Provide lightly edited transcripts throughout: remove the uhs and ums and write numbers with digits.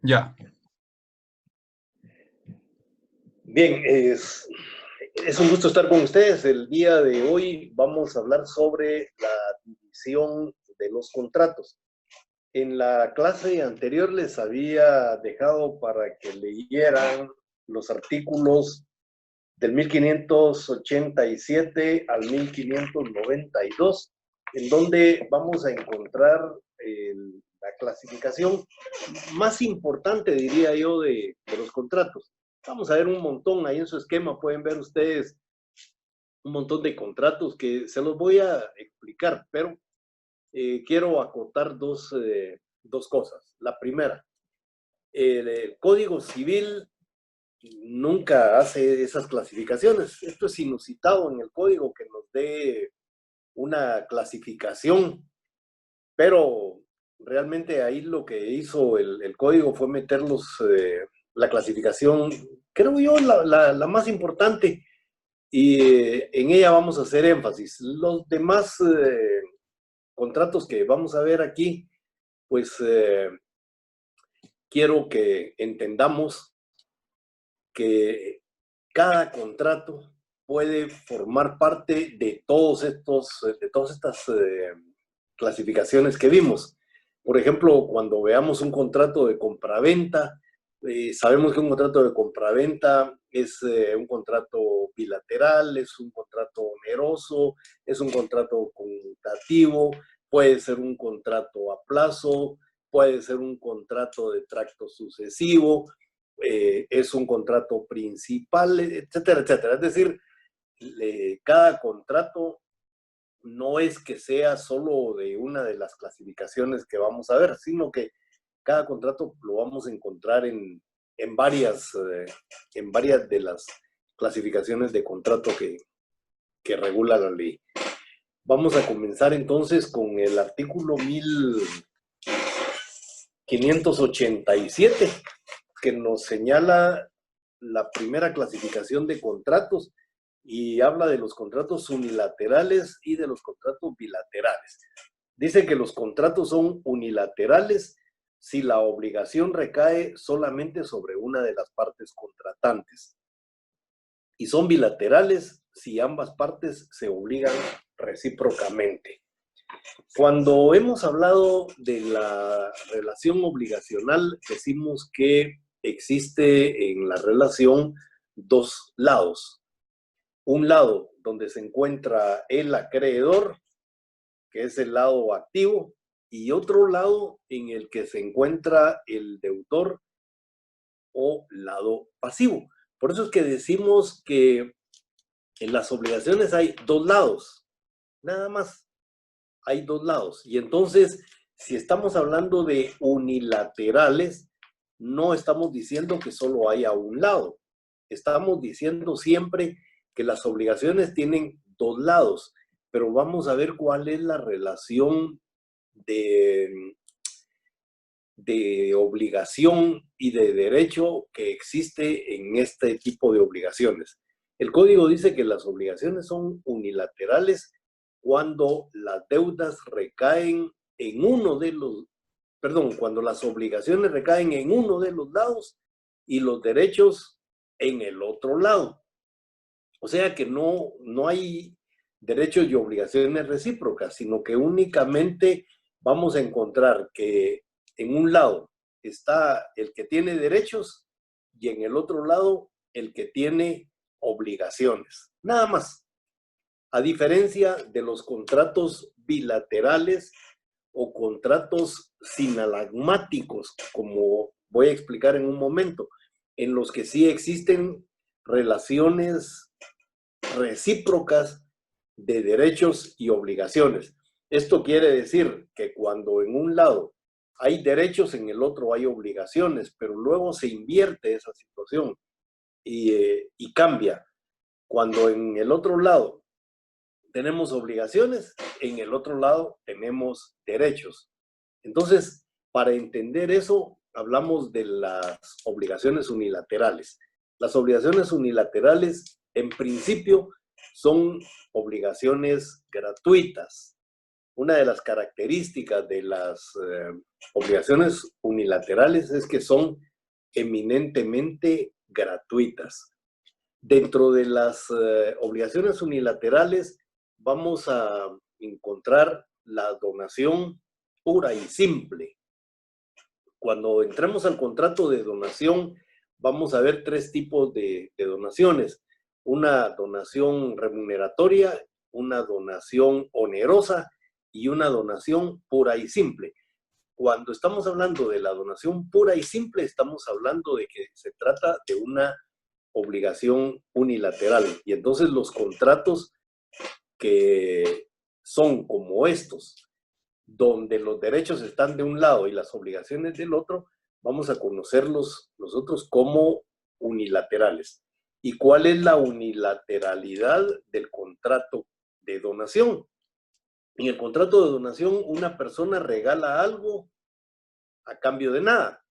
Ya. Bien, es un gusto estar con ustedes. El día de hoy vamos a hablar sobre la división de los contratos. En la clase anterior les había dejado para que leyeran los artículos del 1587 al 1592, en donde vamos a encontrar la clasificación más importante, diría yo, de los contratos. Vamos a ver un montón, ahí en su esquema pueden ver ustedes un montón de contratos que se los voy a explicar, pero quiero acotar dos cosas. La primera, el Código Civil nunca hace esas clasificaciones. Esto es inusitado en el código que nos dé una clasificación, pero realmente ahí lo que hizo el código fue meterlos, la clasificación, creo yo, la más importante, y en ella vamos a hacer énfasis. Los demás contratos que vamos a ver aquí, pues quiero que entendamos que cada contrato puede formar parte de de todas estas clasificaciones que vimos. Por ejemplo, cuando veamos un contrato de compraventa, sabemos que un contrato de compraventa es un contrato bilateral, es un contrato oneroso, es un contrato conmutativo, puede ser un contrato a plazo, puede ser un contrato de tracto sucesivo, es un contrato principal, etcétera, etcétera. Es decir, cada contrato no es que sea solo de una de las clasificaciones que vamos a ver, sino que cada contrato lo vamos a encontrar en varias de las clasificaciones de contrato que regula la ley. Vamos a comenzar entonces con el artículo 1587, que nos señala la primera clasificación de contratos y habla de los contratos unilaterales y de los contratos bilaterales. Dice que los contratos son unilaterales si la obligación recae solamente sobre una de las partes contratantes, y son bilaterales si ambas partes se obligan recíprocamente. Cuando hemos hablado de la relación obligacional, decimos que existe en la relación dos lados. Un lado donde se encuentra el acreedor, que es el lado activo, y otro lado en el que se encuentra el deudor o lado pasivo. Por eso es que decimos que en las obligaciones hay dos lados, nada más. Hay dos lados. Y entonces, si estamos hablando de unilaterales, no estamos diciendo que solo haya un lado. Estamos diciendo siempre que las obligaciones tienen dos lados, pero vamos a ver cuál es la relación de obligación y de derecho que existe en este tipo de obligaciones. El código dice que las obligaciones son unilaterales cuando las deudas recaen en uno de los, perdón, cuando las obligaciones recaen en uno de los lados y los derechos en el otro lado. O sea que no hay derechos y obligaciones recíprocas, sino que únicamente vamos a encontrar que en un lado está el que tiene derechos y en el otro lado el que tiene obligaciones. Nada más. A diferencia de los contratos bilaterales o contratos sinalagmáticos, como voy a explicar en un momento, en los que sí existen relaciones recíprocas de derechos y obligaciones. Esto quiere decir que cuando en un lado hay derechos, en el otro hay obligaciones, pero luego se invierte esa situación y cambia. Cuando en el otro lado tenemos obligaciones, en el otro lado tenemos derechos. Entonces, para entender eso, hablamos de las obligaciones unilaterales. Las obligaciones unilaterales, en principio, son obligaciones gratuitas. una de las características de las obligaciones unilaterales es que son eminentemente gratuitas. Dentro de las obligaciones unilaterales vamos a encontrar la donación pura y simple. Cuando entremos al contrato de donación, vamos a ver tres tipos de donaciones. Una donación remuneratoria, una donación onerosa y una donación pura y simple. Cuando estamos hablando de la donación pura y simple, estamos hablando de que se trata de una obligación unilateral. Y entonces los contratos que son como estos, donde los derechos están de un lado y las obligaciones del otro, vamos a conocerlos nosotros como unilaterales. ¿Y cuál es la unilateralidad del contrato de donación? En el contrato de donación, una persona regala algo a cambio de nada.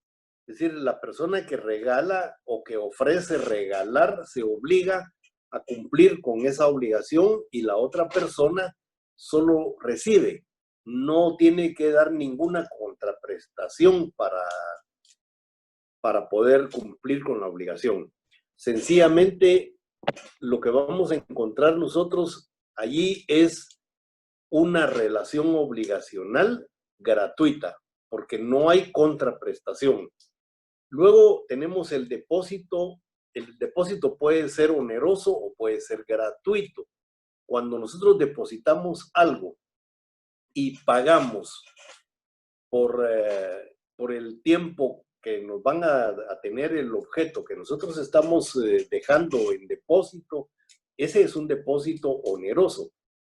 Es decir, la persona que regala o que ofrece regalar se obliga a cumplir con esa obligación y la otra persona solo recibe. No tiene que dar ninguna contraprestación para poder cumplir con la obligación. Sencillamente, lo que vamos a encontrar nosotros allí es una relación obligacional gratuita, porque no hay contraprestación. Luego tenemos el depósito. El depósito puede ser oneroso o puede ser gratuito. Cuando nosotros depositamos algo y pagamos por el tiempo que nos van a tener el objeto que nosotros estamos dejando en depósito, ese es un depósito oneroso.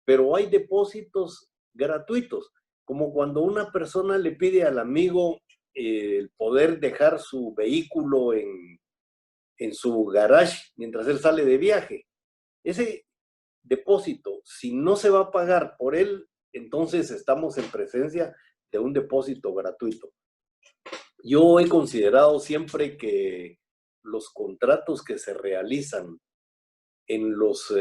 Pero hay depósitos gratuitos, como cuando una persona le pide al amigo el poder dejar su vehículo en su garage mientras él sale de viaje. Ese depósito, si no se va a pagar por él, entonces estamos en presencia de un depósito gratuito. Yo he considerado siempre que los contratos que se realizan en los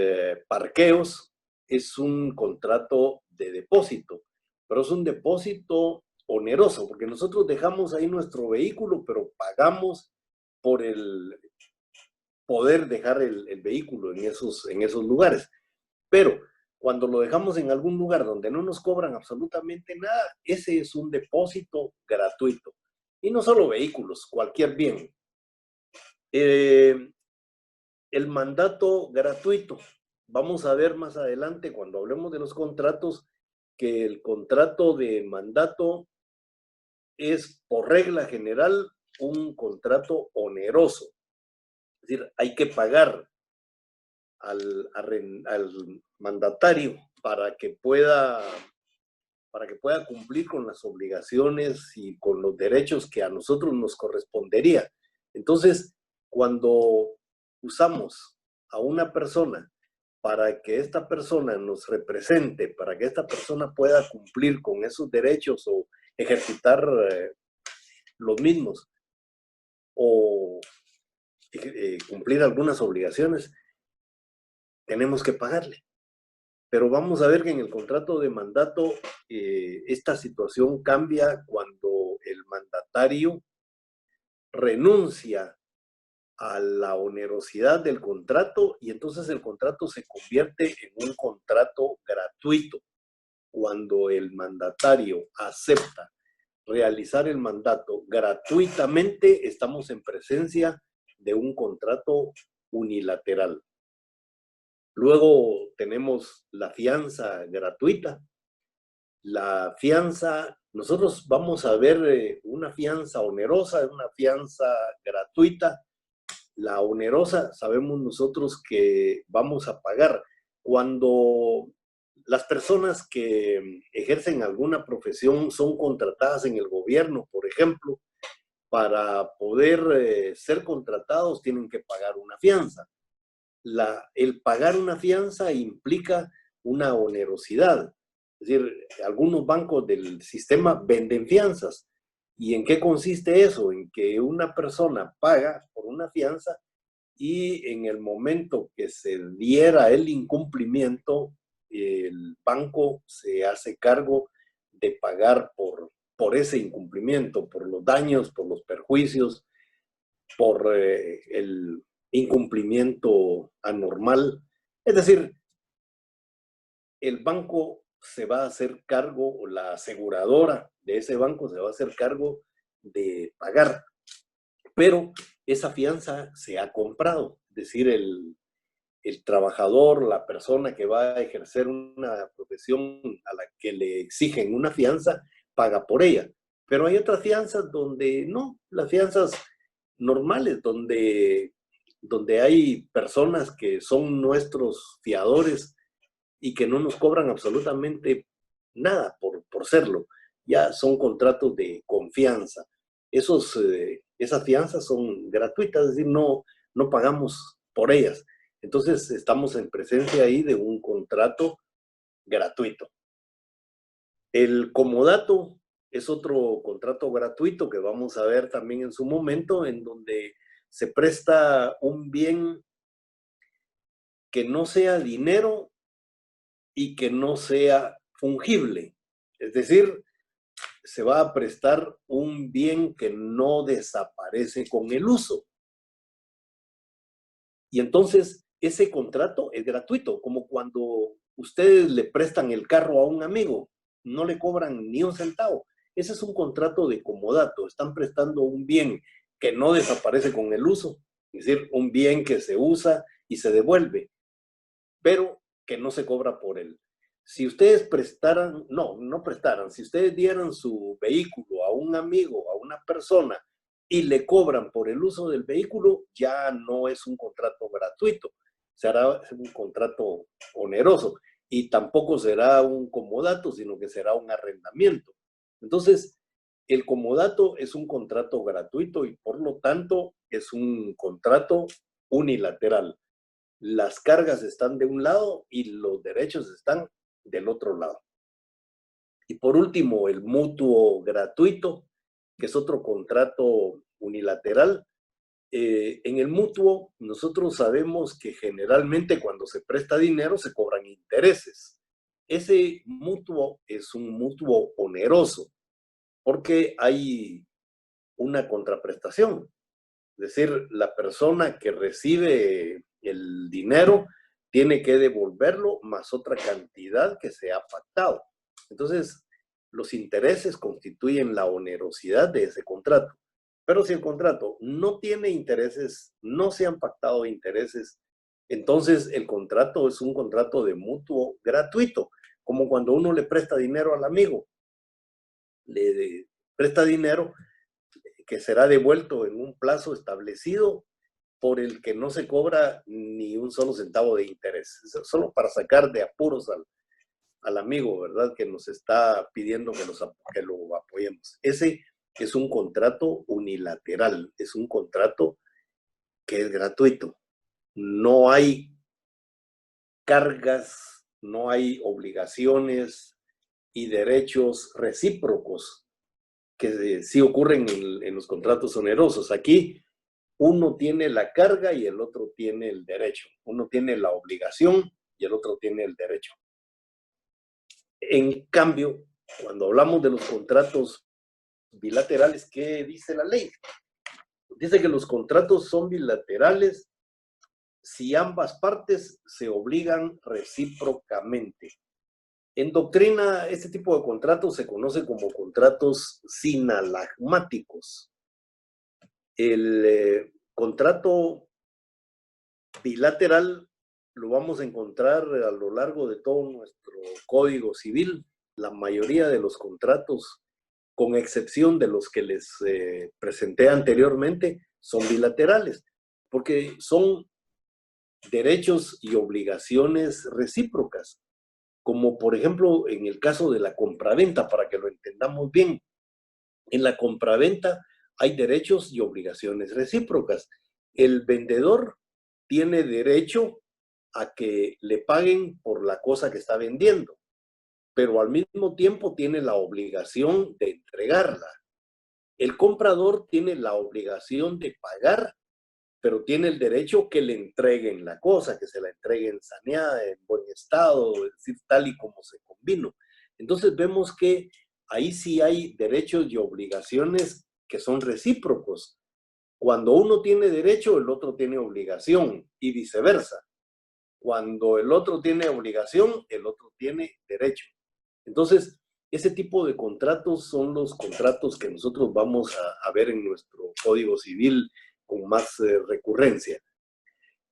parqueos es un contrato de depósito, pero es un depósito oneroso, porque nosotros dejamos ahí nuestro vehículo, pero pagamos por el poder dejar el vehículo en esos lugares. Pero cuando lo dejamos en algún lugar donde no nos cobran absolutamente nada, ese es un depósito gratuito. Y no solo vehículos, cualquier bien. El mandato gratuito. Vamos a ver más adelante, cuando hablemos de los contratos, que el contrato de mandato es, por regla general, un contrato oneroso. Es decir, hay que pagar al mandatario para que pueda cumplir con las obligaciones y con los derechos que a nosotros nos correspondería. Entonces, cuando usamos a una persona para que esta persona nos represente, para que esta persona pueda cumplir con esos derechos o ejercitar los mismos o cumplir algunas obligaciones, tenemos que pagarle. Pero vamos a ver que en el contrato de mandato esta situación cambia cuando el mandatario renuncia a la onerosidad del contrato y entonces el contrato se convierte en un contrato gratuito. Cuando el mandatario acepta realizar el mandato gratuitamente, estamos en presencia de un contrato unilateral. Luego tenemos la fianza gratuita. La fianza, nosotros vamos a ver una fianza onerosa, una fianza gratuita. La onerosa, sabemos nosotros que vamos a pagar. Cuando las personas que ejercen alguna profesión son contratadas en el gobierno, por ejemplo, para poder ser contratados tienen que pagar una fianza. El pagar una fianza implica una onerosidad. Es decir, algunos bancos del sistema venden fianzas. ¿Y en qué consiste eso? En que una persona paga por una fianza y en el momento que se diera el incumplimiento, el banco se hace cargo de pagar por ese incumplimiento, por los daños, por los perjuicios, por el incumplimiento anormal. Es decir, el banco se va a hacer cargo, o la aseguradora de ese banco se va a hacer cargo de pagar, pero esa fianza se ha comprado. Es decir, el trabajador, la persona que va a ejercer una profesión a la que le exigen una fianza, paga por ella. Pero hay otras fianzas donde no, las fianzas normales, donde hay personas que son nuestros fiadores y que no nos cobran absolutamente nada por serlo. Ya son contratos de confianza. Esas fianzas son gratuitas, es decir, no pagamos por ellas. Entonces, estamos en presencia ahí de un contrato gratuito. El comodato es otro contrato gratuito que vamos a ver también en su momento, en donde se presta un bien que no sea dinero y que no sea fungible. Es decir, se va a prestar un bien que no desaparece con el uso. Y entonces ese contrato es gratuito, como cuando ustedes le prestan el carro a un amigo, no le cobran ni un centavo. Ese es un contrato de comodato, están prestando un bien que no desaparece con el uso, es decir, un bien que se usa y se devuelve, pero que no se cobra por él. Si ustedes prestaran, no prestaran, si ustedes dieran su vehículo a un amigo, a una persona, y le cobran por el uso del vehículo, ya no es un contrato gratuito, será un contrato oneroso y tampoco será un comodato, sino que será un arrendamiento. Entonces, el comodato es un contrato gratuito y por lo tanto es un contrato unilateral. Las cargas están de un lado y los derechos están del otro lado. Y por último, el mutuo gratuito, que es otro contrato unilateral. En el mutuo, nosotros sabemos que generalmente cuando se presta dinero se cobran intereses. Ese mutuo es un mutuo oneroso porque hay una contraprestación. Es decir, la persona que recibe el dinero tiene que devolverlo más otra cantidad que se ha pactado. Entonces, los intereses constituyen la onerosidad de ese contrato. Pero si el contrato no tiene intereses, no se han pactado intereses, entonces el contrato es un contrato de mutuo gratuito, como cuando uno le presta dinero al amigo, le presta dinero que será devuelto en un plazo establecido por el que no se cobra ni un solo centavo de interés, solo para sacar de apuros al amigo, ¿verdad? Que nos está pidiendo que lo apoyemos. Ese es un contrato unilateral, es un contrato que es gratuito. No hay cargas, no hay obligaciones y derechos recíprocos que sí ocurren en los contratos onerosos. Aquí uno tiene la carga y el otro tiene el derecho. Uno tiene la obligación y el otro tiene el derecho. En cambio, cuando hablamos de los contratos bilaterales, ¿qué dice la ley? Dice que los contratos son bilaterales si ambas partes se obligan recíprocamente. En doctrina, este tipo de contratos se conoce como contratos sinalagmáticos. El contrato bilateral lo vamos a encontrar a lo largo de todo nuestro Código Civil. La mayoría de los contratos, con excepción de los que les presenté anteriormente, son bilaterales, porque son derechos y obligaciones recíprocas, como por ejemplo en el caso de la compraventa, para que lo entendamos bien. En la compraventa hay derechos y obligaciones recíprocas. El vendedor tiene derecho a que le paguen por la cosa que está vendiendo, pero al mismo tiempo tiene la obligación de entregarla. El comprador tiene la obligación de pagar pero tiene el derecho que le entreguen la cosa, que se la entreguen saneada, en buen estado, es decir, tal y como se convino. Entonces vemos que ahí sí hay derechos y obligaciones que son recíprocos. Cuando uno tiene derecho, el otro tiene obligación y viceversa. Cuando el otro tiene obligación, el otro tiene derecho. Entonces, ese tipo de contratos son los contratos que nosotros vamos a ver en nuestro Código Civil con más recurrencia.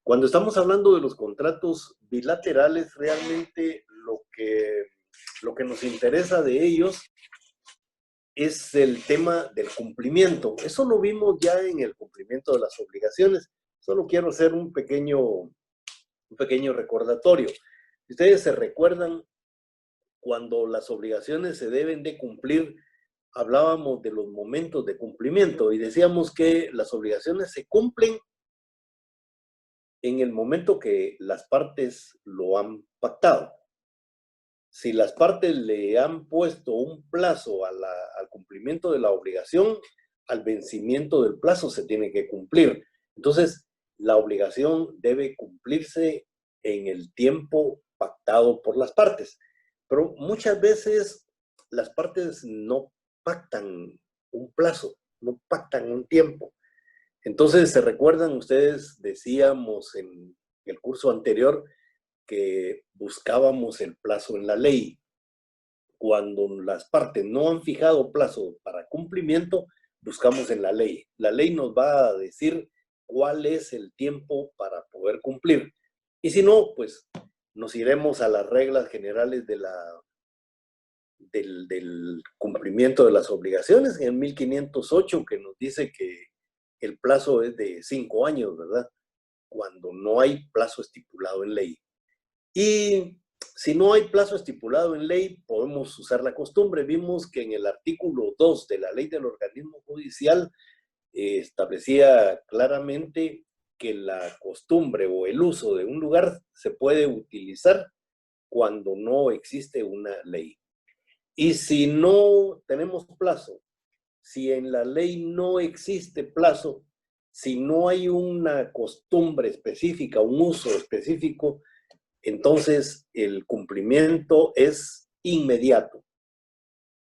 Cuando estamos hablando de los contratos bilaterales, realmente lo que nos interesa de ellos es el tema del cumplimiento. Eso lo vimos ya en el cumplimiento de las obligaciones. Solo quiero hacer un pequeño recordatorio. Si ustedes se recuerdan, cuando las obligaciones se deben de cumplir, hablábamos de los momentos de cumplimiento y decíamos que las obligaciones se cumplen en el momento que las partes lo han pactado. Si las partes le han puesto un plazo al cumplimiento de la obligación, al vencimiento del plazo se tiene que cumplir. Entonces, la obligación debe cumplirse en el tiempo pactado por las partes. Pero muchas veces las partes no pactan un plazo, no pactan un tiempo. Entonces, ¿se recuerdan ustedes? Decíamos en el curso anterior que buscábamos el plazo en la ley. Cuando las partes no han fijado plazo para cumplimiento, buscamos en la ley. La ley nos va a decir cuál es el tiempo para poder cumplir. Y si no, pues nos iremos a las reglas generales del cumplimiento de las obligaciones, en 1508, que nos dice que el plazo es de 5 años, ¿verdad? Cuando no hay plazo estipulado en ley. Y si no hay plazo estipulado en ley, podemos usar la costumbre. Vimos que en el artículo 2 de la ley del organismo judicial establecía claramente que la costumbre o el uso de un lugar se puede utilizar cuando no existe una ley. Y si no tenemos plazo, si en la ley no existe plazo, si no hay una costumbre específica, un uso específico, entonces el cumplimiento es inmediato.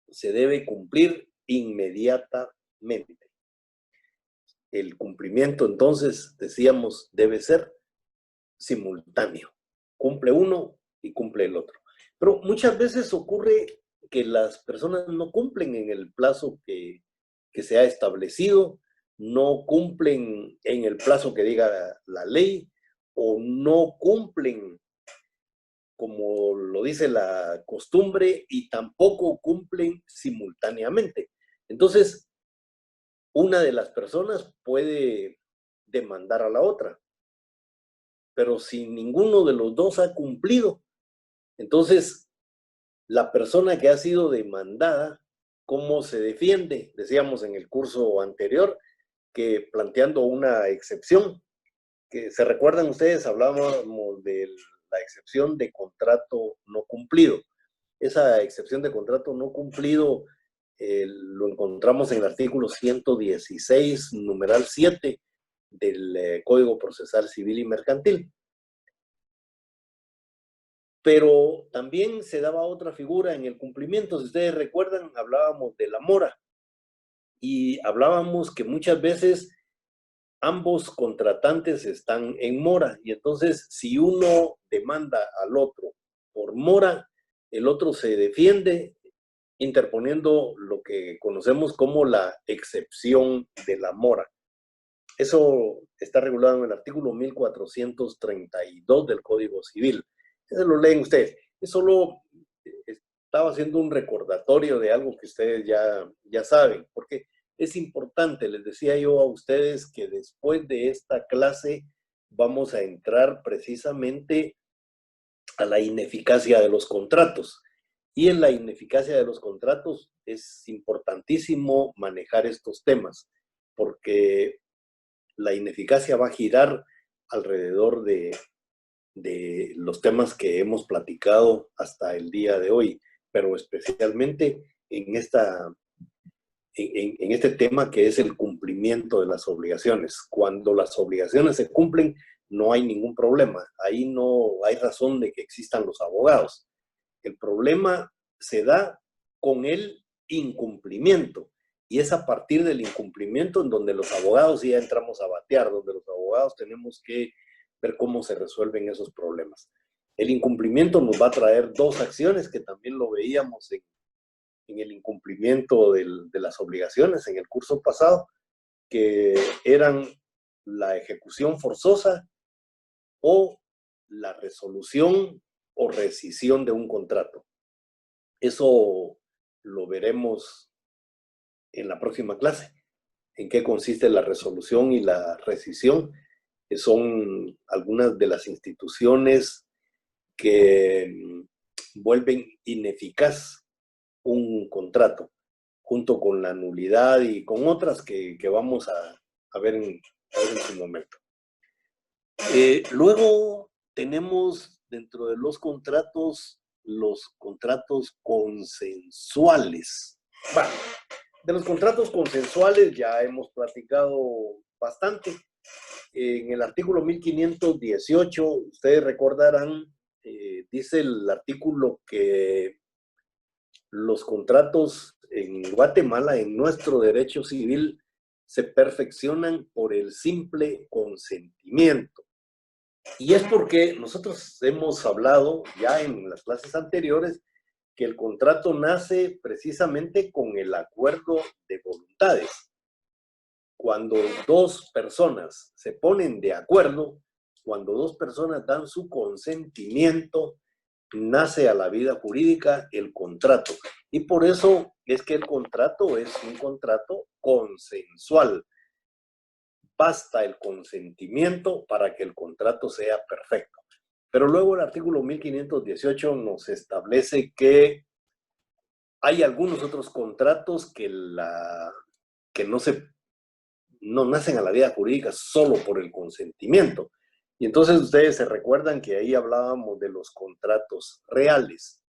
Se debe cumplir inmediatamente. El cumplimiento, entonces, decíamos, debe ser simultáneo. Cumple uno y cumple el otro. Pero muchas veces ocurre que las personas no cumplen en el plazo que se ha establecido, no cumplen en el plazo que diga la ley, o no cumplen como lo dice la costumbre, y tampoco cumplen simultáneamente. Entonces, una de las personas puede demandar a la otra, pero si ninguno de los dos ha cumplido, entonces la persona que ha sido demandada, ¿cómo se defiende? Decíamos en el curso anterior que planteando una excepción, que se recuerdan ustedes, hablábamos de la excepción de contrato no cumplido. Esa excepción de contrato no cumplido lo encontramos en el artículo 116, numeral 7 del Código Procesal Civil y Mercantil. Pero también se daba otra figura en el cumplimiento. Si ustedes recuerdan, hablábamos de la mora y hablábamos que muchas veces ambos contratantes están en mora y entonces si uno demanda al otro por mora, el otro se defiende interponiendo lo que conocemos como la excepción de la mora. Eso está regulado en el artículo 1432 del Código Civil. Eso lo leen ustedes. Eso solo estaba haciendo un recordatorio de algo que ustedes ya saben, porque es importante. Les decía yo a ustedes que después de esta clase vamos a entrar precisamente a la ineficacia de los contratos. Y en la ineficacia de los contratos es importantísimo manejar estos temas, porque la ineficacia va a girar alrededor de los temas que hemos platicado hasta el día de hoy, pero especialmente en este tema que es el cumplimiento cumplimiento de las obligaciones. Cuando las obligaciones se cumplen, no hay ningún problema. Ahí no hay razón de que existan los abogados. El problema se da con el incumplimiento. Y es a partir del incumplimiento en donde los abogados ya entramos a batear, donde los abogados tenemos que ver cómo se resuelven esos problemas. El incumplimiento nos va a traer dos acciones que también lo veíamos en el incumplimiento de las obligaciones en el curso pasado, que eran la ejecución forzosa o la resolución o rescisión de un contrato. Eso lo veremos en la próxima clase. ¿En qué consiste la resolución y la rescisión? Que son algunas de las instituciones que vuelven ineficaz un contrato, junto con la nulidad y con otras que vamos a ver en su momento. Luego tenemos dentro de los contratos consensuales. Bueno, de los contratos consensuales ya hemos platicado bastante. En el artículo 1518, ustedes recordarán, dice el artículo que los contratos en Guatemala, en nuestro derecho civil, se perfeccionan por el simple consentimiento. Y es porque nosotros hemos hablado ya en las clases anteriores que el contrato nace precisamente con el acuerdo de voluntades. Cuando dos personas se ponen de acuerdo, cuando dos personas dan su consentimiento, nace a la vida jurídica el contrato. Y por eso es que el contrato es un contrato consensual. Basta el consentimiento para que el contrato sea perfecto. Pero luego el artículo 1518 nos establece que hay algunos otros contratos que no nacen a la vida jurídica solo por el consentimiento. Y entonces ustedes se recuerdan que ahí hablábamos de los contratos reales.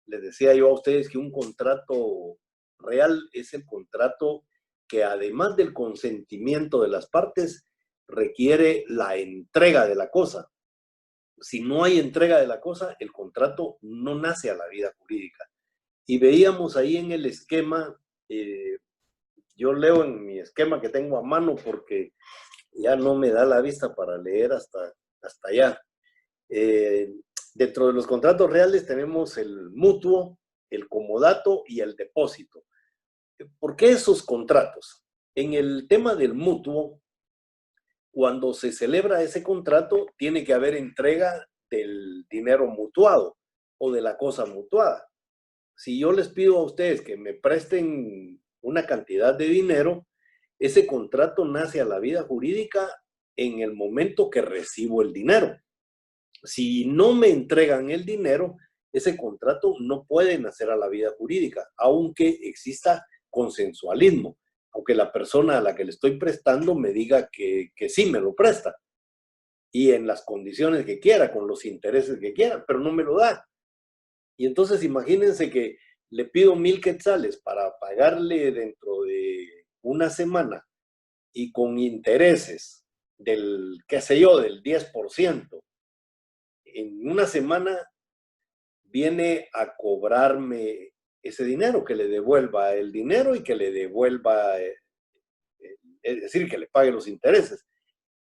Les decía yo a ustedes que un contrato real es el contrato que además del consentimiento de las partes requiere la entrega de la cosa. Si no hay entrega de la cosa, el contrato no nace a la vida jurídica. Y veíamos ahí en el esquema, yo leo en mi esquema que tengo a mano porque ya no me da la vista para leer hasta allá. Dentro de los contratos reales tenemos el mutuo, el comodato y el depósito. ¿Por qué esos contratos? En el tema del mutuo, cuando se celebra ese contrato, tiene que haber entrega del dinero mutuado o de la cosa mutuada. Si yo les pido a ustedes que me presten una cantidad de dinero, ese contrato nace a la vida jurídica en el momento que recibo el dinero. Si no me entregan el dinero, ese contrato no puede nacer a la vida jurídica, aunque exista consensualismo, aunque la persona a la que le estoy prestando me diga que sí me lo presta y en las condiciones que quiera, con los intereses que quiera, pero no me lo da. Y entonces imagínense que le pido 1,000 quetzales para pagarle dentro de una semana y con intereses del, qué sé yo, del 10%. En una semana viene a cobrarme ese dinero, que le devuelva el dinero y que le devuelva, es decir, que le pague los intereses.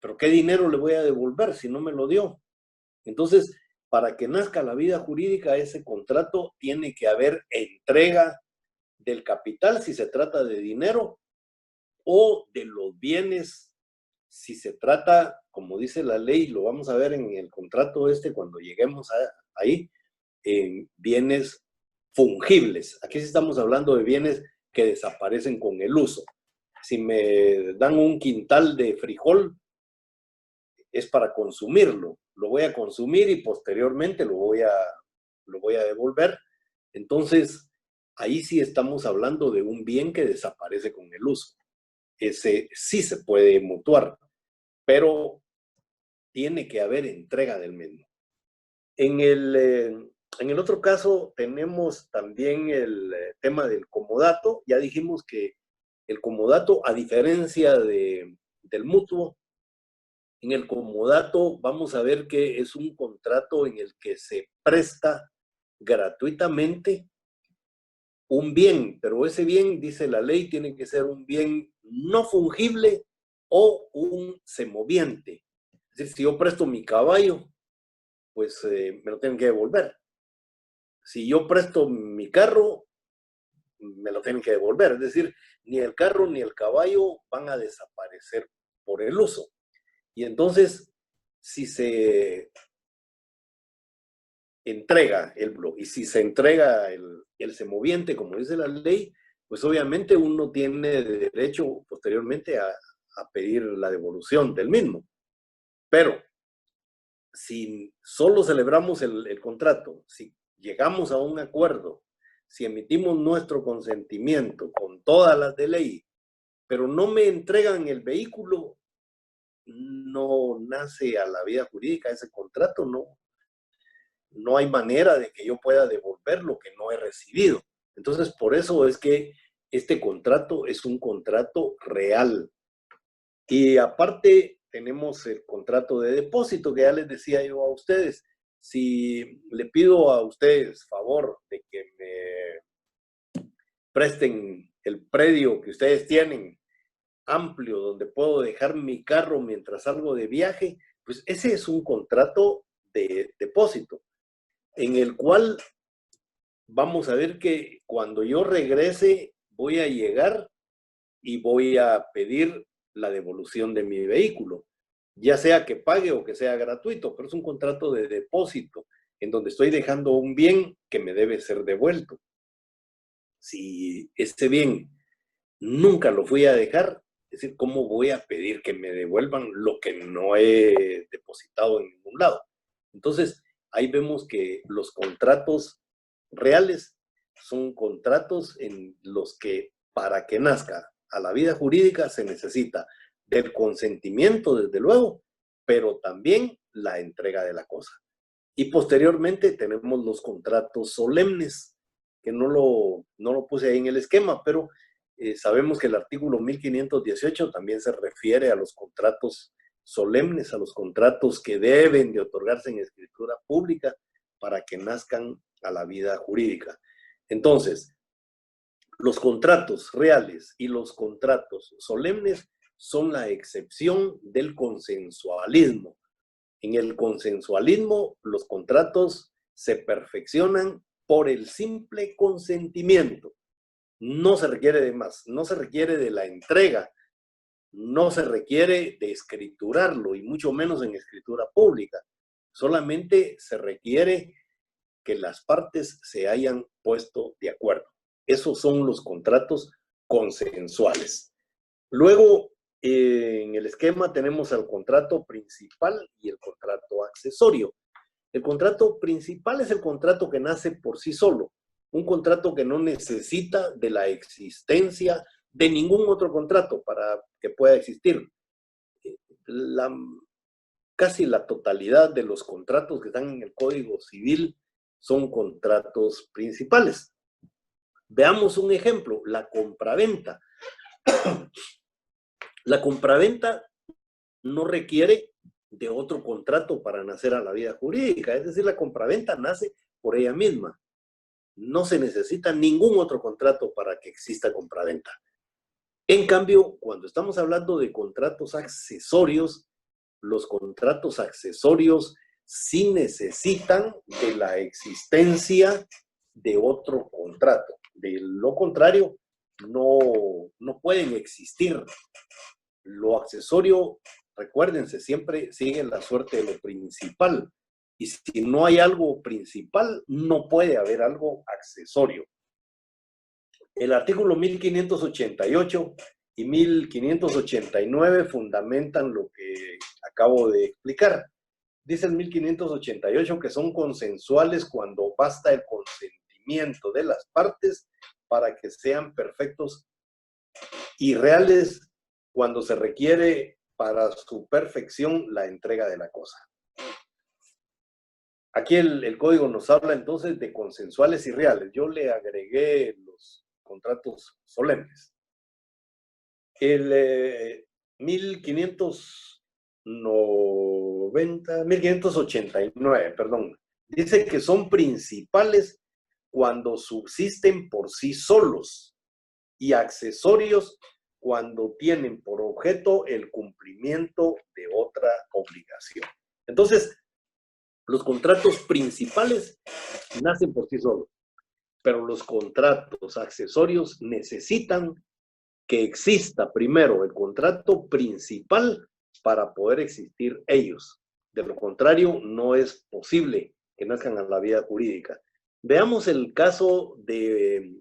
Pero ¿qué dinero le voy a devolver si no me lo dio? Entonces, para que nazca la vida jurídica, ese contrato tiene que haber entrega del capital si se trata de dinero o de los bienes si se trata, como dice la ley, lo vamos a ver en el contrato cuando lleguemos ahí, en bienes fungibles. Aquí sí estamos hablando de bienes que desaparecen con el uso. Si me dan un quintal de frijol, es para consumirlo. Lo voy a consumir y posteriormente lo voy a devolver. Entonces, ahí sí estamos hablando de un bien que desaparece con el uso. Ese sí se puede mutuar, pero tiene que haber entrega del mismo. En el otro caso tenemos también el tema del comodato. Ya dijimos que El comodato, a diferencia del mutuo, en el comodato vamos a ver que es un contrato en el que se presta gratuitamente un bien, pero ese bien, dice la ley, tiene que ser un bien no fungible o un semoviente. Es decir, si yo presto mi caballo, pues me lo tienen que devolver. Si yo presto mi carro, me lo tienen que devolver. Es decir, ni el carro ni el caballo van a desaparecer por el uso. Y entonces, si se entrega el blog y si se entrega el semoviente, como dice la ley, pues obviamente uno tiene derecho posteriormente a pedir la devolución del mismo. Pero si solo celebramos el contrato, si llegamos a un acuerdo, si emitimos nuestro consentimiento con todas las de ley, pero no me entregan el vehículo, no nace a la vida jurídica ese contrato, no hay manera de que yo pueda devolver lo que no he recibido. Entonces, por eso es que este contrato es un contrato real. Y aparte, tenemos el contrato de depósito que ya les decía yo a ustedes. Si le pido a ustedes favor de que me presten el predio que ustedes tienen amplio, donde puedo dejar mi carro mientras salgo de viaje, pues ese es un contrato de depósito, en el cual vamos a ver que cuando yo regrese voy a llegar y voy a pedir la devolución de mi vehículo, ya sea que pague o que sea gratuito, pero es un contrato de depósito en donde estoy dejando un bien que me debe ser devuelto. Si este bien nunca lo fui a dejar, es decir, ¿cómo voy a pedir que me devuelvan lo que no he depositado en ningún lado? Entonces, ahí vemos que los contratos reales son contratos en los que para que nazca a la vida jurídica se necesita del consentimiento, desde luego, pero también la entrega de la cosa. Y posteriormente tenemos los contratos solemnes, que no lo puse ahí en el esquema, pero sabemos que el artículo 1518 también se refiere a los contratos solemnes, a los contratos que deben de otorgarse en escritura pública para que nazcan a la vida jurídica. Entonces, los contratos reales y los contratos solemnes son la excepción del consensualismo. En el consensualismo, los contratos se perfeccionan por el simple consentimiento. No se requiere de más, no se requiere de la entrega, no se requiere de escriturarlo y mucho menos en escritura pública. Solamente se requiere que las partes se hayan puesto de acuerdo. Esos son los contratos consensuales. Luego, en el esquema tenemos el contrato principal y el contrato accesorio. El contrato principal es el contrato que nace por sí solo, un contrato que no necesita de la existencia de ningún otro contrato para que pueda existir. La, Casi la totalidad de los contratos que están en el Código Civil son contratos principales. Veamos un ejemplo, la compraventa. La compraventa no requiere de otro contrato para nacer a la vida jurídica, es decir, la compraventa nace por ella misma. No se necesita ningún otro contrato para que exista compraventa. En cambio, cuando estamos hablando de contratos accesorios, los contratos accesorios sí necesitan de la existencia de otro contrato. De lo contrario, no pueden existir. Lo accesorio, recuérdense, siempre sigue la suerte de lo principal. Y si no hay algo principal, no puede haber algo accesorio. El artículo 1588 y 1589 fundamentan lo que acabo de explicar. Dice el 1588 que son consensuales cuando basta el consentimiento de las partes para que sean perfectos y reales cuando se requiere para su perfección la entrega de la cosa. Aquí el código nos habla entonces de consensuales y reales. Yo le agregué los contratos solemnes. El 1589, perdón, dice que son principales cuando subsisten por sí solos y accesorios cuando tienen por objeto el cumplimiento de otra obligación. Entonces, los contratos principales nacen por sí solos, pero los contratos accesorios necesitan que exista primero el contrato principal para poder existir ellos. De lo contrario, no es posible que nazcan a la vida jurídica. Veamos el caso de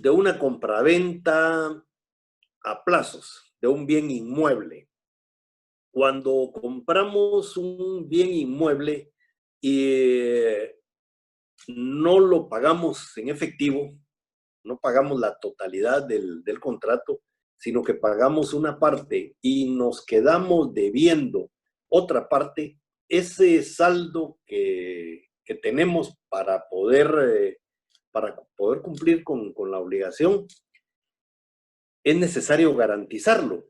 una compraventa a plazos de un bien inmueble. Cuando compramos un bien inmueble y no lo pagamos en efectivo, no pagamos la totalidad del contrato, sino que pagamos una parte y nos quedamos debiendo otra parte, ese saldo que tenemos para poder cumplir con la obligación, es necesario garantizarlo.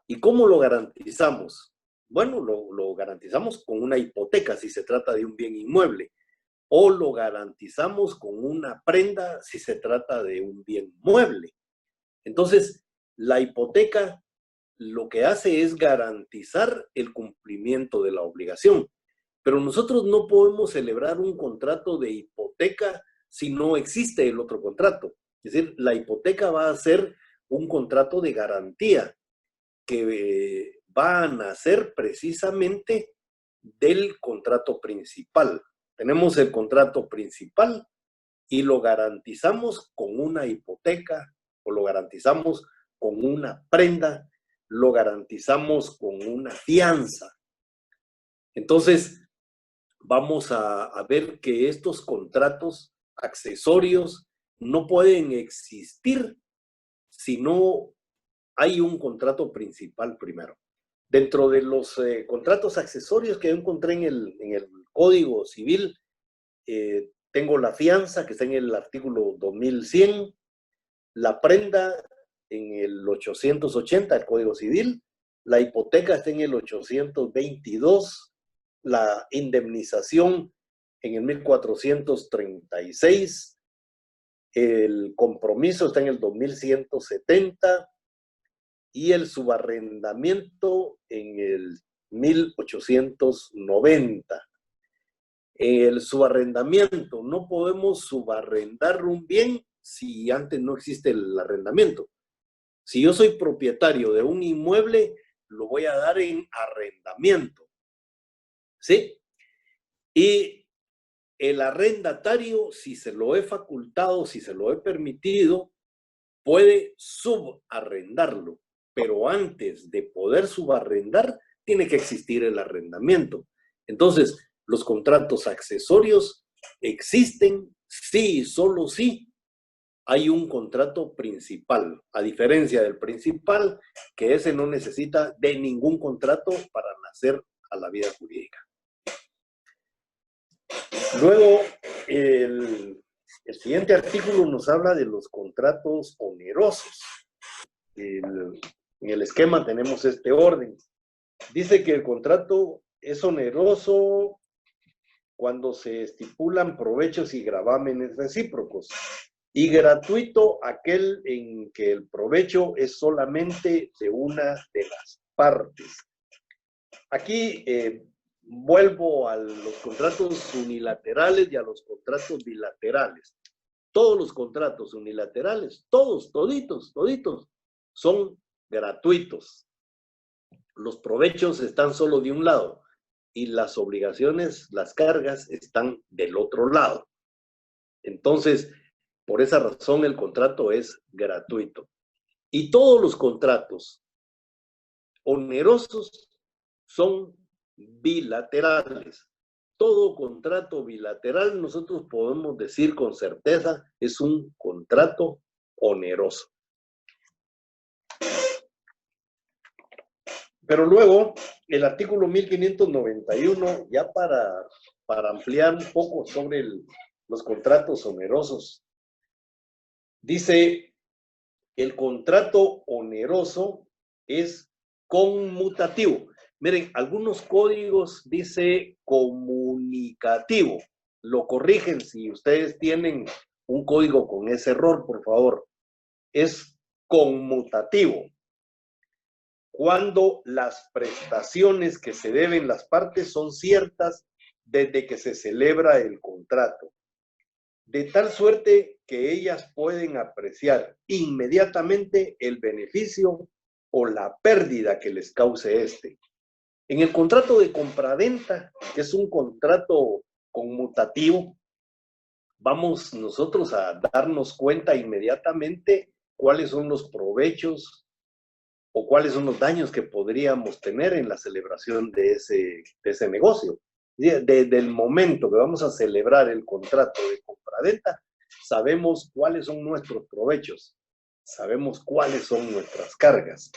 ¿Y cómo lo garantizamos? Bueno, lo garantizamos con una hipoteca si se trata de un bien inmueble, o lo garantizamos con una prenda si se trata de un bien mueble. Entonces, la hipoteca lo que hace es garantizar el cumplimiento de la obligación, pero nosotros no podemos celebrar un contrato de hipoteca si no existe el otro contrato. Es decir, la hipoteca va a ser un contrato de garantía que va a nacer precisamente del contrato principal. Tenemos el contrato principal y lo garantizamos con una hipoteca o lo garantizamos con una prenda, lo garantizamos con una fianza. Entonces, vamos a ver que estos contratos accesorios no pueden existir si no hay un contrato principal primero. Dentro de los contratos accesorios que yo encontré en el Código Civil, tengo la fianza, que está en el artículo 2100, la prenda en el 880 del Código Civil, la hipoteca está en el 822, la indemnización en el 1436, el compromiso está en el 2170 y el subarrendamiento en el 1890. El subarrendamiento, no podemos subarrendar un bien si antes no existe el arrendamiento. Si yo soy propietario de un inmueble, lo voy a dar en arrendamiento, ¿sí? Y el arrendatario, si se lo he facultado, si se lo he permitido, puede subarrendarlo, pero antes de poder subarrendar, tiene que existir el arrendamiento. Entonces, los contratos accesorios existen sí y solo sí hay un contrato principal, a diferencia del principal, que ese no necesita de ningún contrato para nacer a la vida jurídica. Luego, el siguiente artículo nos habla de los contratos onerosos. En el esquema tenemos este orden. Dice que el contrato es oneroso cuando se estipulan provechos y gravámenes recíprocos, y gratuito aquel en que el provecho es solamente de una de las partes. Aquí vuelvo a los contratos unilaterales y a los contratos bilaterales. Todos los contratos unilaterales, toditos, son gratuitos. Los provechos están solo de un lado y las obligaciones, las cargas, están del otro lado. Entonces, por esa razón el contrato es gratuito. Y todos los contratos onerosos son bilaterales. Todo contrato bilateral, nosotros podemos decir con certeza, es un contrato oneroso. Pero luego, el artículo 1591, ya para ampliar un poco sobre los contratos onerosos, dice El contrato oneroso es conmutativo. Miren, algunos códigos dice comunicativo. Lo corrigen si ustedes tienen un código con ese error, por favor. Es conmutativo. Cuando las prestaciones que se deben las partes son ciertas desde que se celebra el contrato, de tal suerte que ellas pueden apreciar inmediatamente el beneficio o la pérdida que les cause este. En el contrato de compraventa, que es un contrato conmutativo, vamos nosotros a darnos cuenta inmediatamente cuáles son los provechos o cuáles son los daños que podríamos tener en la celebración de ese negocio. Desde el momento que vamos a celebrar el contrato de compraventa, sabemos cuáles son nuestros provechos, sabemos cuáles son nuestras cargas,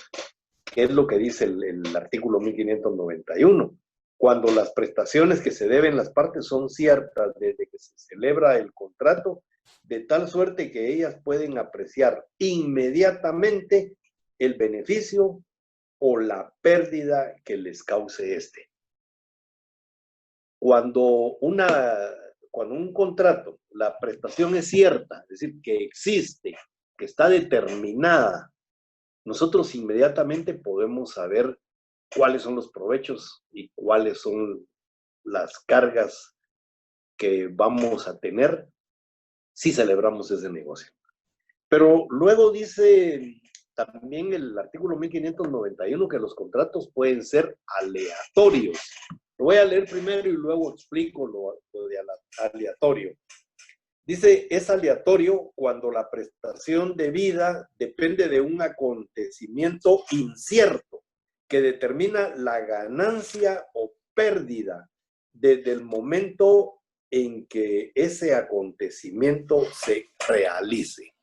que es lo que dice el artículo 1591. Cuando las prestaciones que se deben las partes son ciertas desde que se celebra el contrato, de tal suerte que ellas pueden apreciar inmediatamente el beneficio o la pérdida que les cause este. Cuando un contrato, la prestación es cierta, es decir, que existe, que está determinada, nosotros inmediatamente podemos saber cuáles son los provechos y cuáles son las cargas que vamos a tener si celebramos ese negocio. Pero luego dice también el artículo 1591 que los contratos pueden ser aleatorios. Lo voy a leer primero y luego explico lo de aleatorio. Dice, es aleatorio cuando la prestación debida depende de un acontecimiento incierto que determina la ganancia o pérdida desde el momento en que ese acontecimiento se realice.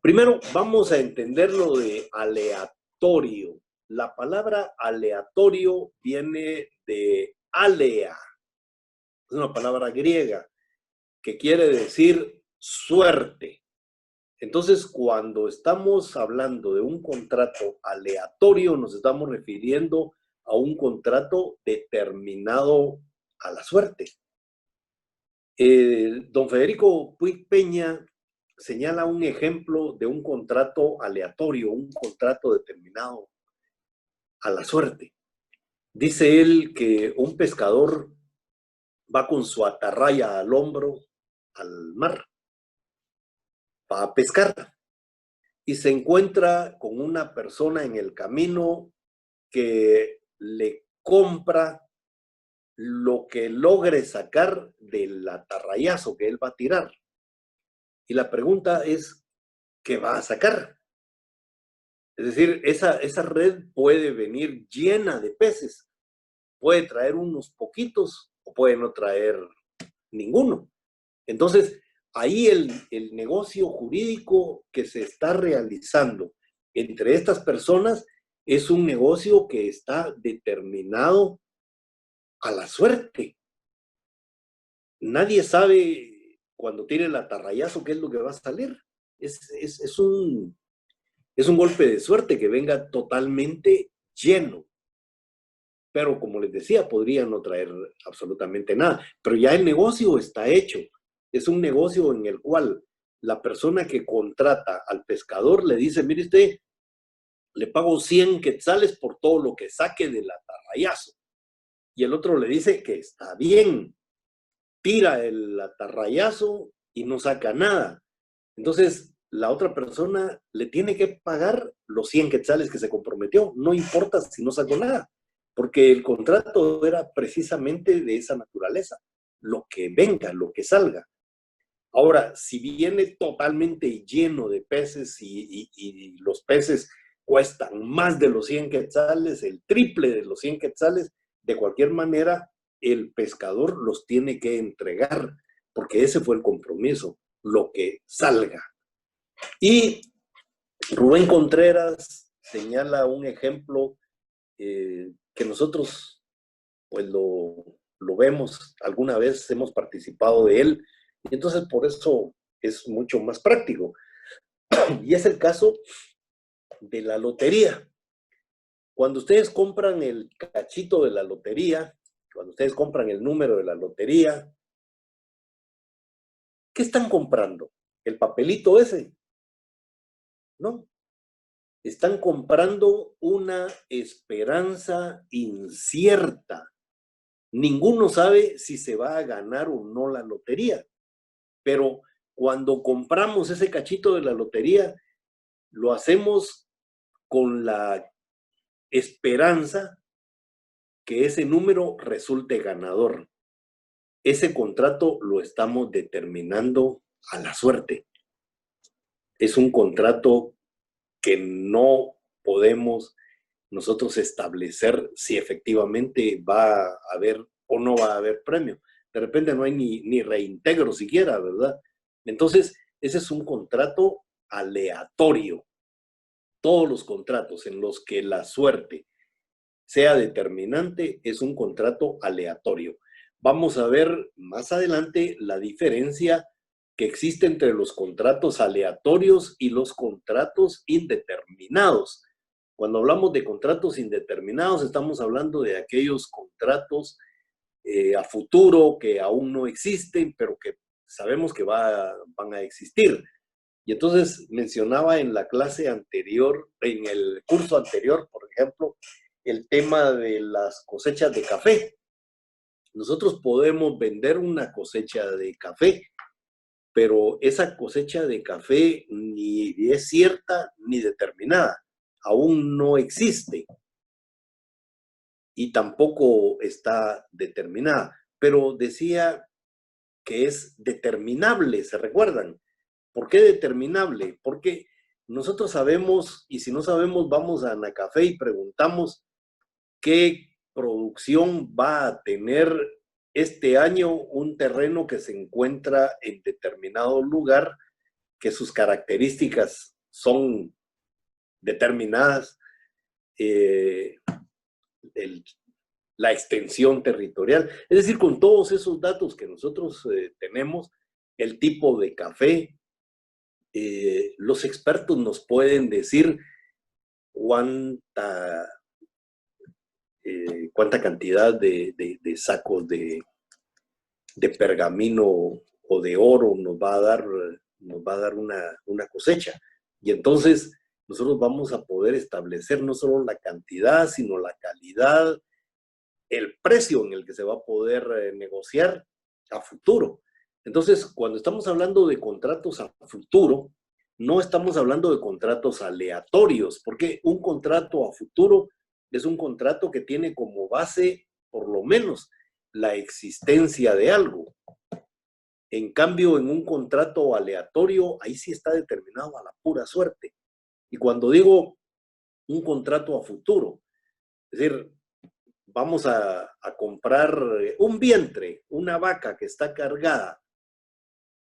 Primero, vamos a entender lo de aleatorio. La palabra aleatorio viene de alea. Es una palabra griega que quiere decir suerte. Entonces, cuando estamos hablando de un contrato aleatorio, nos estamos refiriendo a un contrato determinado a la suerte. Don Federico Puig Peña señala un ejemplo de un contrato aleatorio, un contrato determinado a la suerte. Dice él que un pescador va con su atarraya al hombro al mar para pescar y se encuentra con una persona en el camino que le compra lo que logre sacar del atarrayazo que él va a tirar. Y la pregunta es, ¿qué va a sacar? Es decir, esa red puede venir llena de peces, puede traer unos poquitos o puede no traer ninguno. Entonces, ahí el negocio jurídico que se está realizando entre estas personas es un negocio que está determinado a la suerte. Nadie sabe cuando tire el atarrayazo qué es lo que va a salir. Es un golpe de suerte que venga totalmente lleno. Pero como les decía, podría no traer absolutamente nada. Pero ya el negocio está hecho. Es un negocio en el cual la persona que contrata al pescador le dice, mire usted, le pago 100 quetzales por todo lo que saque del atarrayazo. Y el otro le dice que está bien, tira el atarrayazo y no saca nada. Entonces, la otra persona le tiene que pagar los 100 quetzales que se comprometió, no importa si no sacó nada, porque el contrato era precisamente de esa naturaleza, lo que venga, lo que salga. Ahora, si viene totalmente lleno de peces y los peces cuestan más de los 100 quetzales, el triple de los 100 quetzales, de cualquier manera, el pescador los tiene que entregar, porque ese fue el compromiso, lo que salga. Y Rubén Contreras señala un ejemplo que nosotros pues lo vemos, alguna vez hemos participado de él, y entonces por eso es mucho más práctico. Y es el caso de la lotería. Cuando ustedes compran el cachito de la lotería, cuando ustedes compran el número de la lotería, ¿qué están comprando? ¿El papelito ese? No. Están comprando una esperanza incierta. Ninguno sabe si se va a ganar o no la lotería. Pero cuando compramos ese cachito de la lotería, lo hacemos con la esperanza que ese número resulte ganador. Ese contrato lo estamos determinando a la suerte. Es un contrato que no podemos nosotros establecer si efectivamente va a haber o no va a haber premio. De repente no hay ni reintegro siquiera, ¿verdad? Entonces, ese es un contrato aleatorio. Todos los contratos en los que la suerte sea determinante es un contrato aleatorio. Vamos a ver más adelante la diferencia que existe entre los contratos aleatorios y los contratos indeterminados. Cuando hablamos de contratos indeterminados, estamos hablando de aquellos contratos a futuro que aún no existen, pero que sabemos que van a existir. Y entonces mencionaba en la clase anterior, en el curso anterior, por ejemplo, el tema de las cosechas de café. Nosotros podemos vender una cosecha de café, pero esa cosecha de café ni es cierta ni determinada. Aún no existe y tampoco está determinada. Pero decía que es determinable, ¿se recuerdan? ¿Por qué determinable? Porque nosotros sabemos, y si no sabemos, vamos a Anacafé y preguntamos qué producción va a tener este año un terreno que se encuentra en determinado lugar, que sus características son determinadas, eh, el, la extensión territorial, es decir, con todos esos datos que nosotros tenemos, el tipo de café, los expertos nos pueden decir cuánta cantidad de sacos de pergamino o de oro nos va a dar una cosecha. Y entonces nosotros vamos a poder establecer no solo la cantidad, sino la calidad, el precio en el que se va a poder negociar a futuro. Entonces, cuando estamos hablando de contratos a futuro, no estamos hablando de contratos aleatorios, porque un contrato a futuro es un contrato que tiene como base, por lo menos, la existencia de algo. En cambio, en un contrato aleatorio, ahí sí está determinado a la pura suerte. Y cuando digo un contrato a futuro, es decir, vamos a comprar un vientre, una vaca que está cargada,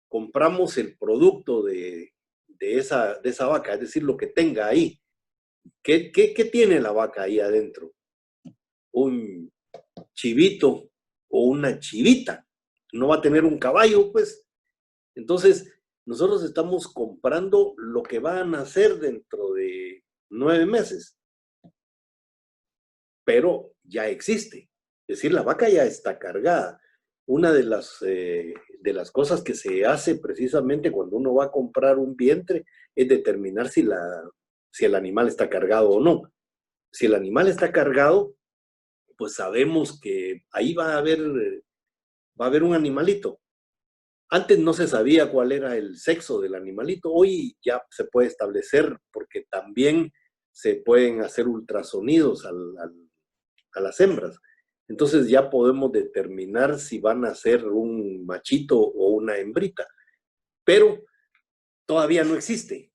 compramos el producto de esa vaca, es decir, lo que tenga ahí. ¿Qué tiene la vaca ahí adentro? Un chivito o una chivita. No va a tener un caballo, pues. Entonces, nosotros estamos comprando lo que va a nacer dentro de 9 meses, pero ya existe. Es decir, la vaca ya está cargada. Una de las cosas que se hace precisamente cuando uno va a comprar un vientre es determinar si el animal está cargado o no. Si el animal está cargado, pues sabemos que ahí va a haber un animalito. Antes no se sabía cuál era el sexo del animalito, hoy ya se puede establecer porque también se pueden hacer ultrasonidos a las hembras. Entonces ya podemos determinar si van a ser un machito o una hembrita. Pero todavía no existe,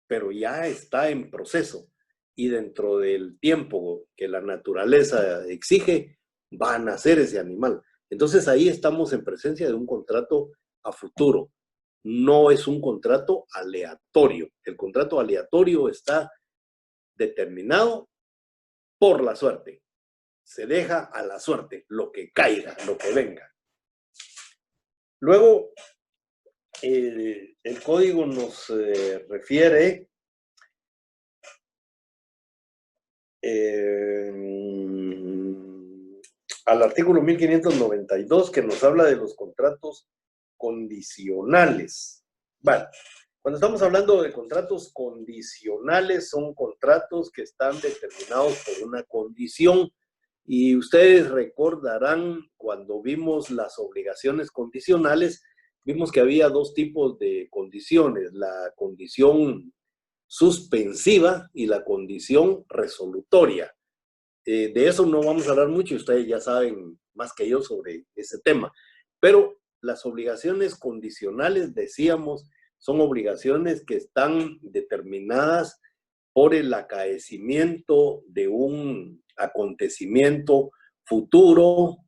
pero ya está en proceso. Y dentro del tiempo que la naturaleza exige, va a nacer ese animal. Entonces ahí estamos en presencia de un contrato a futuro. No es un contrato aleatorio. El contrato aleatorio está determinado por la suerte. Se deja a la suerte, lo que caiga, lo que venga. Luego, el código nos refiere al artículo 1592 que nos habla de los contratos condicionales. Vale. Cuando estamos hablando de contratos condicionales, son contratos que están determinados por una condición. Y ustedes recordarán cuando vimos las obligaciones condicionales, vimos que había dos tipos de condiciones, la condición suspensiva y la condición resolutoria. De eso no vamos a hablar mucho, ustedes ya saben más que yo sobre ese tema, pero las obligaciones condicionales, decíamos, son obligaciones que están determinadas por el acaecimiento de un acontecimiento futuro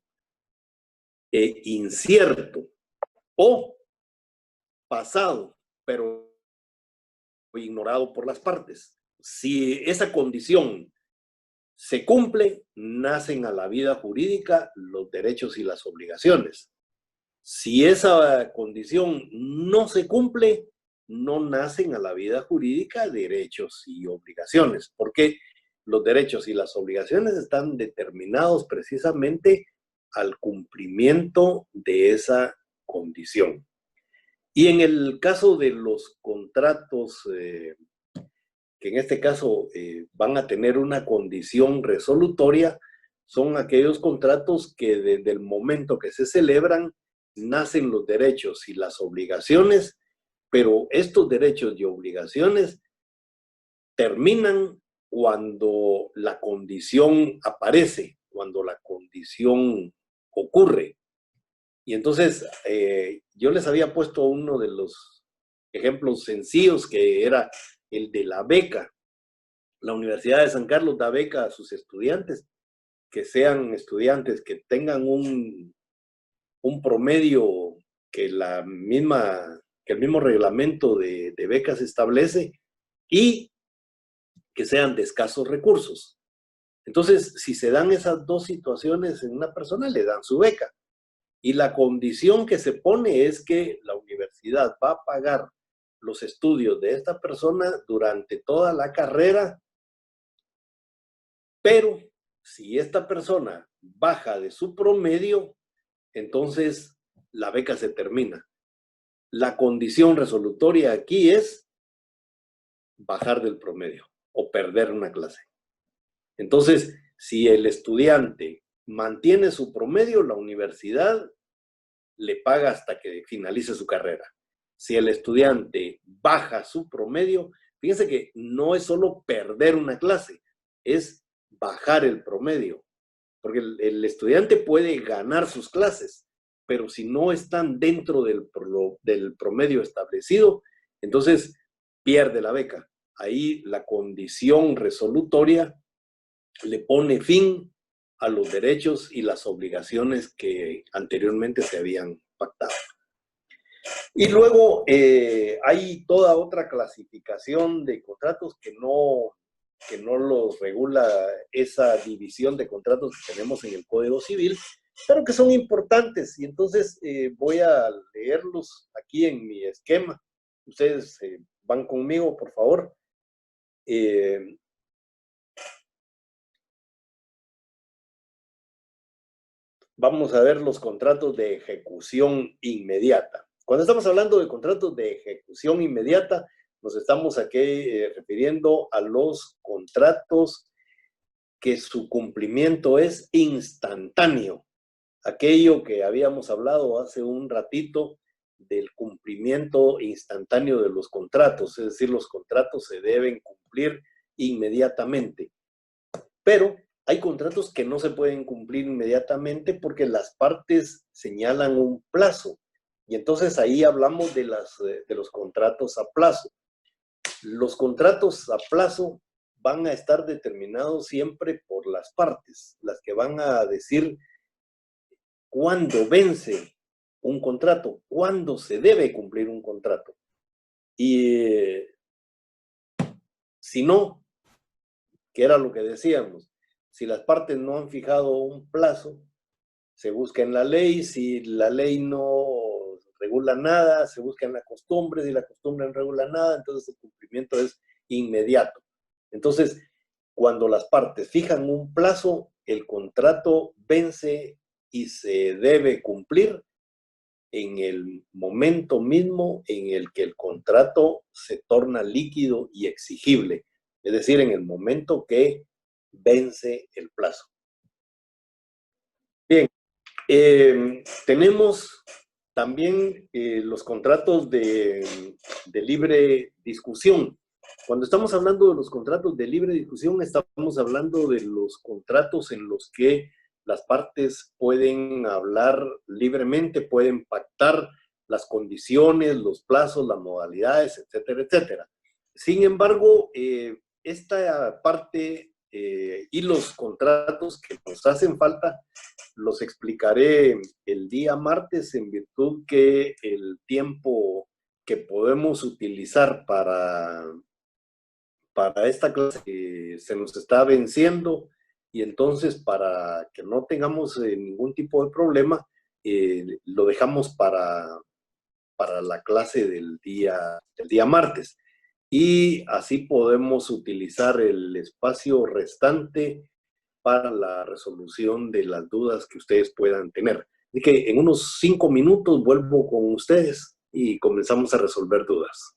e incierto o pasado, pero ignorado por las partes. Si esa condición se cumple, nacen a la vida jurídica los derechos y las obligaciones. Si esa condición no se cumple, no nacen a la vida jurídica derechos y obligaciones, porque los derechos y las obligaciones están determinados precisamente al cumplimiento de esa condición. Y en el caso de los contratos, que en este caso van a tener una condición resolutoria, son aquellos contratos que desde el momento que se celebran, nacen los derechos y las obligaciones, pero estos derechos y obligaciones terminan cuando la condición aparece, cuando la condición ocurre. Y entonces yo les había puesto uno de los ejemplos sencillos que era el de la beca. La Universidad de San Carlos da beca a sus estudiantes, que sean estudiantes que tengan un promedio que, que el mismo reglamento de becas establece y que sean de escasos recursos. Entonces, si se dan esas dos situaciones en una persona, le dan su beca. Y la condición que se pone es que la universidad va a pagar los estudios de esta persona durante toda la carrera, pero si esta persona baja de su promedio, entonces la beca se termina. La condición resolutoria aquí es bajar del promedio o perder una clase. Entonces, si el estudiante mantiene su promedio, la universidad le paga hasta que finalice su carrera. Si el estudiante baja su promedio, fíjense que no es solo perder una clase, es bajar el promedio. Porque el estudiante puede ganar sus clases, pero si no están dentro del promedio establecido, entonces pierde la beca. Ahí la condición resolutoria le pone fin a los derechos y las obligaciones que anteriormente se habían pactado. Y luego hay toda otra clasificación de contratos que no los regula esa división de contratos que tenemos en el Código Civil, pero que son importantes. Y entonces voy a leerlos aquí en mi esquema. Ustedes van conmigo, por favor. Vamos a ver los contratos de ejecución inmediata. Cuando estamos hablando de contratos de ejecución inmediata, nos estamos aquí refiriendo a los contratos que su cumplimiento es instantáneo. Aquello que habíamos hablado hace un ratito del cumplimiento instantáneo de los contratos, es decir, los contratos se deben cumplir inmediatamente. Pero hay contratos que no se pueden cumplir inmediatamente porque las partes señalan un plazo. Y entonces ahí hablamos de los contratos a plazo. Los contratos a plazo van a estar determinados siempre por las partes, las que van a decir cuándo vence un contrato, cuándo se debe cumplir un contrato. Y si no, que era lo que decíamos, si las partes no han fijado un plazo, se busca en la ley. Si la ley no regula nada, se buscan las costumbres y la costumbre no regula nada, entonces el cumplimiento es inmediato. Entonces, cuando las partes fijan un plazo, el contrato vence y se debe cumplir en el momento mismo en el que el contrato se torna líquido y exigible, es decir, en el momento que vence el plazo. Bien, tenemos también los contratos de libre discusión. Cuando estamos hablando de los contratos de libre discusión, estamos hablando de los contratos en los que las partes pueden hablar libremente, pueden pactar las condiciones, los plazos, las modalidades, etcétera, etcétera. Sin embargo, esta parte y los contratos que nos hacen falta los explicaré el día martes en virtud que el tiempo que podemos utilizar para esta clase se nos está venciendo y entonces para que no tengamos ningún tipo de problema, lo dejamos para la clase del día martes. Y así podemos utilizar el espacio restante para la resolución de las dudas que ustedes puedan tener. Así que en unos 5 minutos vuelvo con ustedes y comenzamos a resolver dudas.